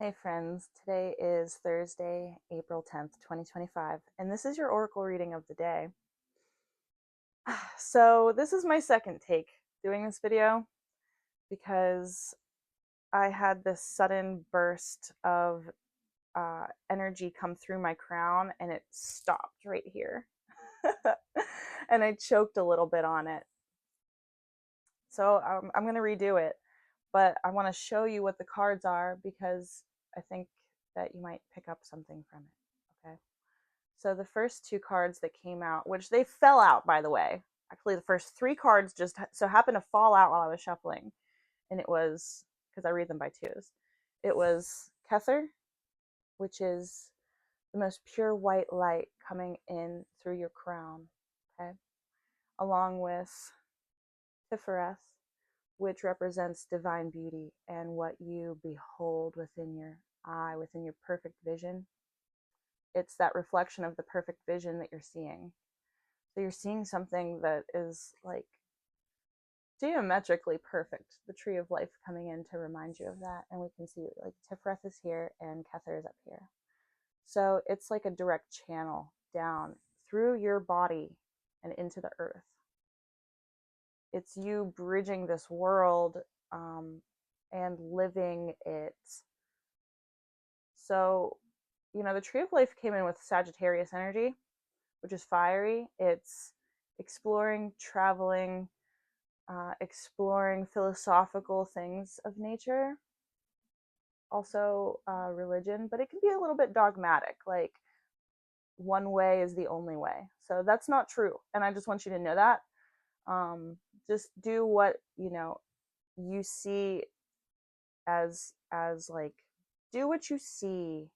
Hey friends, today is Thursday, April 10th, 2025, and this is your oracle reading of the day. So this is my second take doing this video because I had this sudden burst of energy come through my crown and it stopped right here. And I choked a little bit on it. So I'm going to redo it, but I want to show you what the cards are because I think that you might pick up something from it. Okay. So the first two cards that came out, which they fell out, by the way. Actually, the first three cards just so happened to fall out while I was shuffling. And it was, because I read them by twos, it was Kether, which is the most pure white light coming in through your crown, okay? Along with Tifereth, which represents divine beauty and what you behold within your eye, within your perfect vision. It's that reflection of the perfect vision that you're seeing. So you're seeing something that is like geometrically perfect, the tree of life coming in to remind you of that. And we can see like Tifereth is here and Kether is up here. So it's like a direct channel down through your body and into the earth. It's you bridging this world and living it. So, the tree of life came in with Sagittarius energy, which is fiery. It's exploring, traveling, exploring philosophical things of nature, also religion, but it can be a little bit dogmatic, like one way is the only way. So that's not true, and I just want you to know that. Just do what you see as like, do what you see.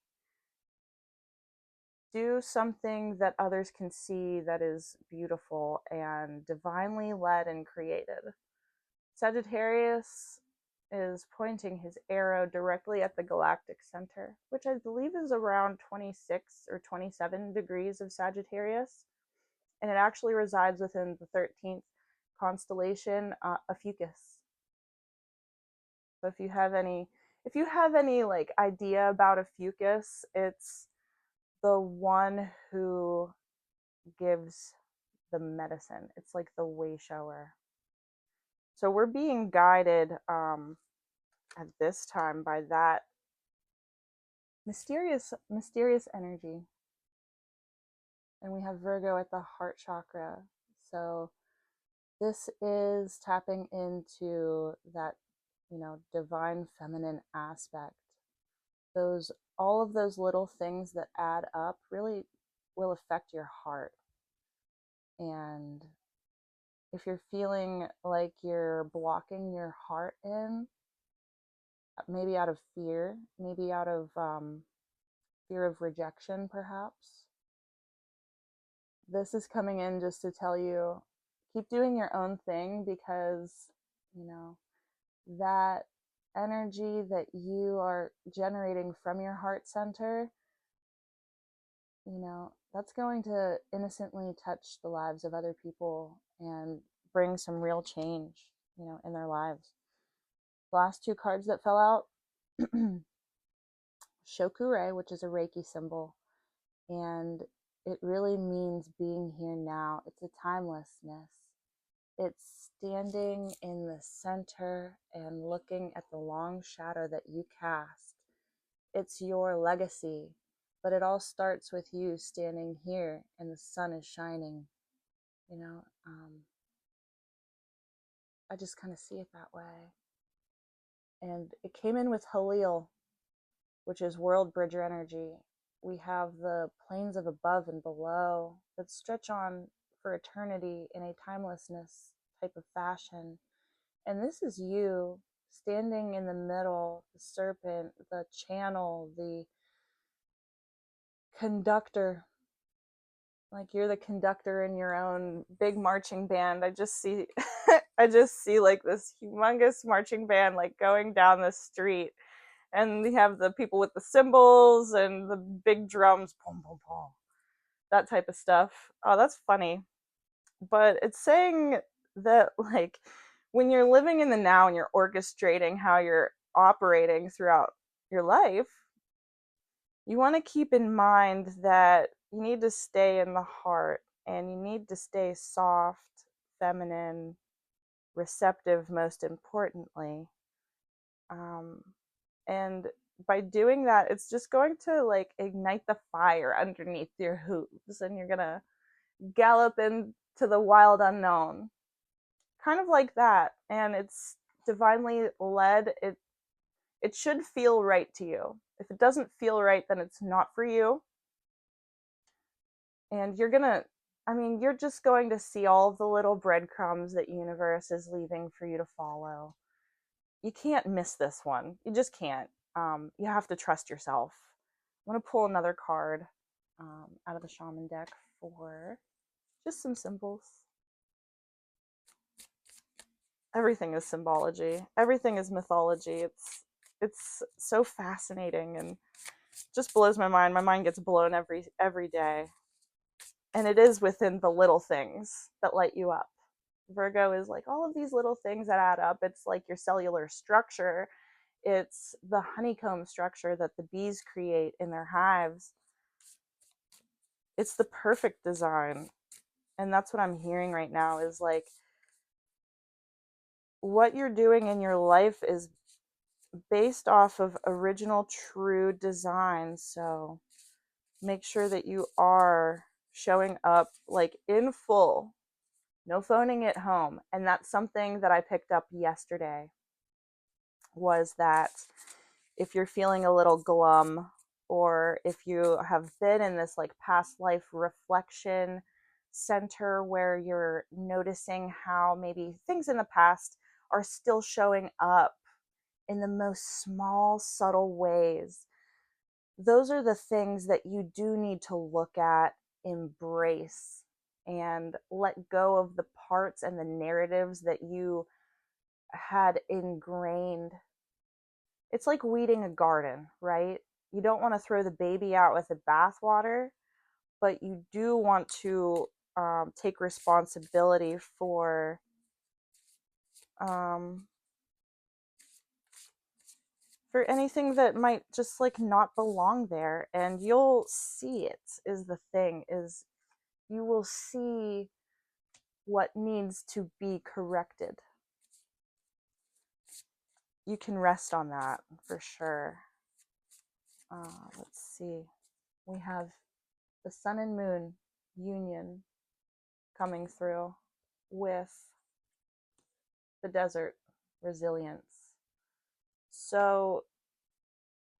Do something that others can see that is beautiful and divinely led and created. Sagittarius is pointing his arrow directly at the galactic center, which I believe is around 26 or 27 degrees of Sagittarius, and it actually resides within the 13th constellation, Ophiuchus. So if you have any like idea about Ophiuchus, it's the one who gives the medicine. It's like the way shower. So we're being guided at this time by that mysterious energy. And we have Virgo at the heart chakra. So this is tapping into that, divine feminine aspect. All of those little things that add up really will affect your heart. And if you're feeling like you're blocking your heart in, maybe out of fear, maybe out of fear of rejection, perhaps, this is coming in just to tell you, keep doing your own thing, because, that energy that you are generating from your heart center, that's going to innocently touch the lives of other people and bring some real change, in their lives. The last two cards that fell out, Shokure, which is a Reiki symbol, and it really means being here now. It's a timelessness. It's standing in the center and looking at the long shadow that you cast. It's your legacy, but it all starts with you standing here and the sun is shining. I just kind of see it that way. And it came in with Halil, which is world bridger energy. We have the planes of above and below that stretch on for eternity in a timelessness type of fashion. And this is you standing in the middle, the serpent, the channel, the conductor. Like you're the conductor in your own big marching band. I just see like this humongous marching band like going down the street, and we have the people with the cymbals and the big drums, boom, boom, boom, that type of stuff. Oh, that's funny. But it's saying that, like, when you're living in the now and you're orchestrating how you're operating throughout your life, you want to keep in mind that you need to stay in the heart and you need to stay soft, feminine, receptive, most importantly. Um, and by doing that, it's just going to like ignite the fire underneath your hooves, and you're gonna gallop into the wild unknown, kind of like that. And it's divinely led. It should feel right to you. If it doesn't feel right, then it's not for you. And you're just going to see all of the little breadcrumbs that universe is leaving for you to follow. You can't miss this one. You just can't. You have to trust yourself. I'm going to pull another card out of the shaman deck for just some symbols. Everything is symbology. Everything is mythology. It's so fascinating and just blows my mind. My mind gets blown every day. And it is within the little things that light you up. Virgo is like all of these little things that add up. It's like your cellular structure. It's the honeycomb structure that the bees create in their hives. It's the perfect design. And that's what I'm hearing right now is like what you're doing in your life is based off of original true design. So make sure that you are showing up like in full. No phoning it home. And that's something that I picked up yesterday was that if you're feeling a little glum or if you have been in this like past life reflection center where you're noticing how maybe things in the past are still showing up in the most small, subtle ways, those are the things that you do need to look at, embrace, and let go of the parts and the narratives that you had ingrained. It's like weeding a garden, right? You don't want to throw the baby out with the bathwater, but you do want to take responsibility um, for anything that might just like not belong there. And you'll see it is the thing is you will see what needs to be corrected. You can rest on that for sure. Let's see. We have the sun and moon union coming through with the desert resilience. So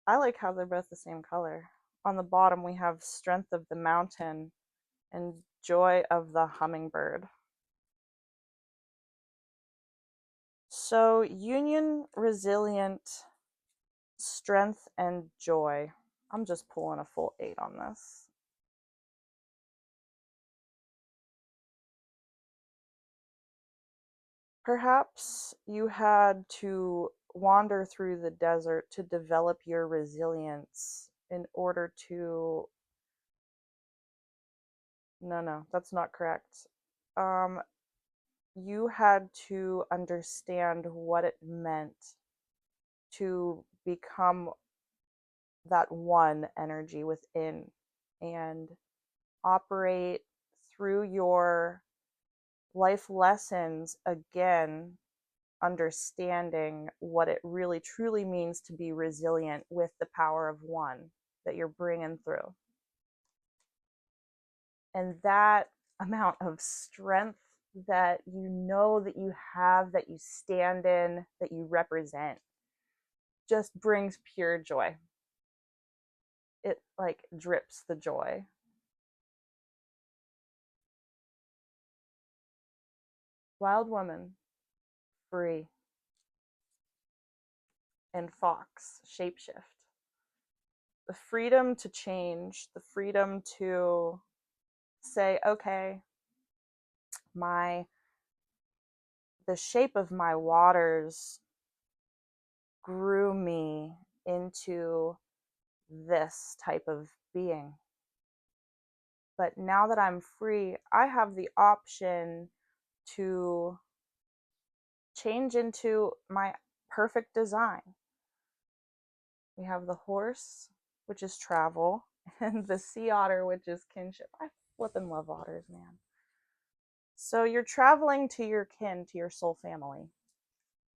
I like how they're both the same color. On the bottom, we have strength of the mountain and joy of the hummingbird. So union, resilient, strength, and joy. I'm just pulling a full 8 on this. Perhaps you had to wander through the desert to develop your resilience in order to. No, that's not correct. Um, you had to understand what it meant to become that one energy within and operate through your life lessons again, understanding what it really truly means to be resilient with the power of one that you're bringing through. And that amount of strength that you know that you have, that you stand in, that you represent, just brings pure joy. It like drips the joy. Wild woman, free, and fox, shapeshift. The freedom to change, the freedom to say, okay, the shape of my waters grew me into this type of being. But now that I'm free, I have the option to change into my perfect design. We have the horse, which is travel, and the sea otter, which is kinship. I flippin' love otters, man. So you're traveling to your kin, to your soul family.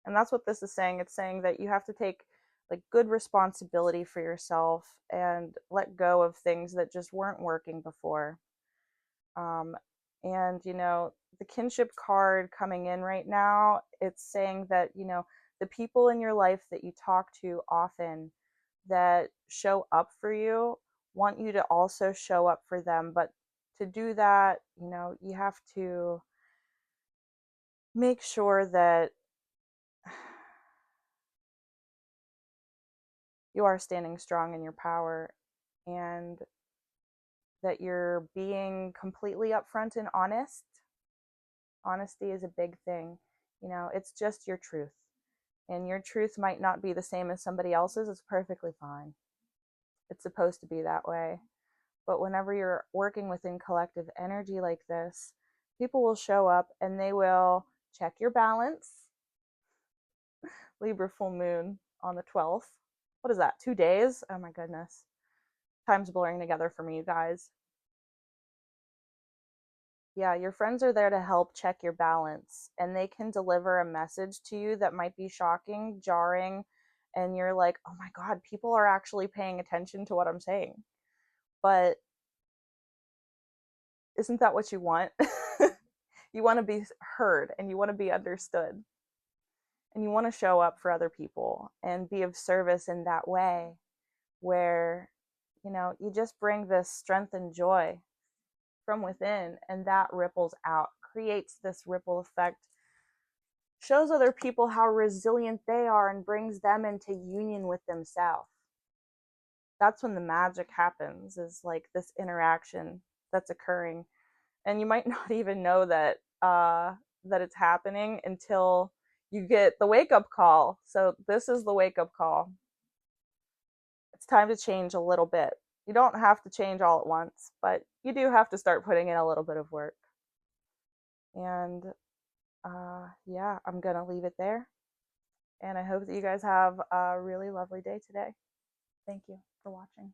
And that's what this is saying. It's saying that you have to take like good responsibility for yourself and let go of things that just weren't working before. Um, and the kinship card coming in right now, it's saying that the people in your life that you talk to often that show up for you want you to also show up for them. But to do that, you have to make sure that you are standing strong in your power, and that you're being completely upfront and honest. Honesty is a big thing. It's just your truth. And your truth might not be the same as somebody else's. It's perfectly fine. It's supposed to be that way. But whenever you're working within collective energy like this, people will show up and they will check your balance. Libra full moon on the 12th. What is that? 2 days? Oh my goodness. Time's blurring together for me, you guys. Yeah, your friends are there to help check your balance, and they can deliver a message to you that might be shocking, jarring, and you're like, oh my God, people are actually paying attention to what I'm saying. But isn't that what you want? You want to be heard and you want to be understood, and you want to show up for other people and be of service in that way where, you just bring this strength and joy from within, and that ripples out, creates this ripple effect, shows other people how resilient they are, and brings them into union with themselves. That's when the magic happens, is like this interaction that's occurring. And you might not even know that it's happening until you get the wake-up call. So this is the wake-up call. It's time to change a little bit. You don't have to change all at once, but you do have to start putting in a little bit of work. And yeah, I'm gonna leave it there. And I hope that you guys have a really lovely day today. Thank you for watching.